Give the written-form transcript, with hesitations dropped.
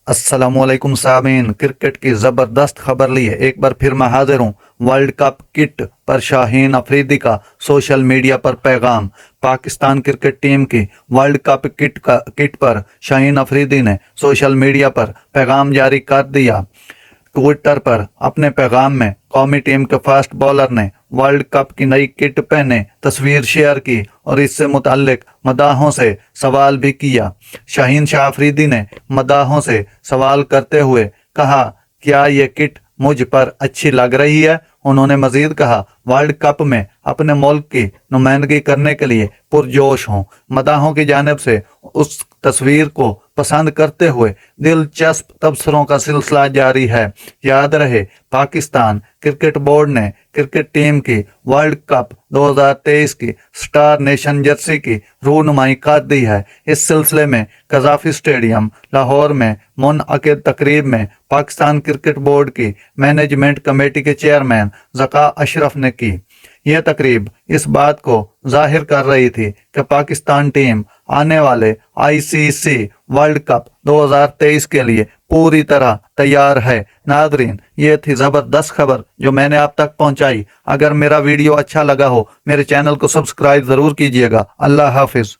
अस्सलाम वालेकुम सामीन। क्रिकेट की जबरदस्त खबर लिए एक बार फिर मैं हाजिर हूँ। वर्ल्ड कप किट पर शाहीन अफरीदी का सोशल मीडिया पर पैगाम। पाकिस्तान क्रिकेट टीम की वर्ल्ड कप किट पर शाहीन अफरीदी ने सोशल मीडिया पर पैगाम जारी कर दिया। ट्विटर पर अपने पैगाम में कौमी टीम के फास्ट बॉलर ने वर्ल्ड कप की नई किट पहने तस्वीर शेयर की और इससे मुताल्लिक मदाहों से सवाल भी किया। शाहीन शाह अफरीदी ने मदाहों से सवाल करते हुए कहा, क्या ये किट मुझ पर अच्छी लग रही है। उन्होंने मजीद कहा, वर्ल्ड कप में अपने मुल्क की नुमाइंदगी करने के लिए पुरजोश हूँ। मदाहों की जानिब से उस तस्वीर को पसंद करते हुए दिलचस्प तबसरों का सिलसिला जारी है। याद रहे, पाकिस्तान क्रिकेट बोर्ड ने क्रिकेट टीम की वर्ल्ड कप 2023 की स्टार नेशन जर्सी की रूनुमाई कर दी है। इस सिलसिले में कजाफी स्टेडियम लाहौर में मुनअकिद तकरीब में पाकिस्तान क्रिकेट बोर्ड की मैनेजमेंट कमेटी के चेयरमैन ज़का अशरफ ने की। यह तकरीब इस बात को जाहिर कर रही थी कि पाकिस्तान टीम आने वाले आईसीसी वर्ल्ड कप 2023 के लिए पूरी तरह तैयार है। नादरीन, ये थी जबरदस्त खबर जो मैंने आप तक पहुंचाई। अगर मेरा वीडियो अच्छा लगा हो, मेरे चैनल को सब्सक्राइब जरूर कीजिएगा। अल्लाह हाफिज।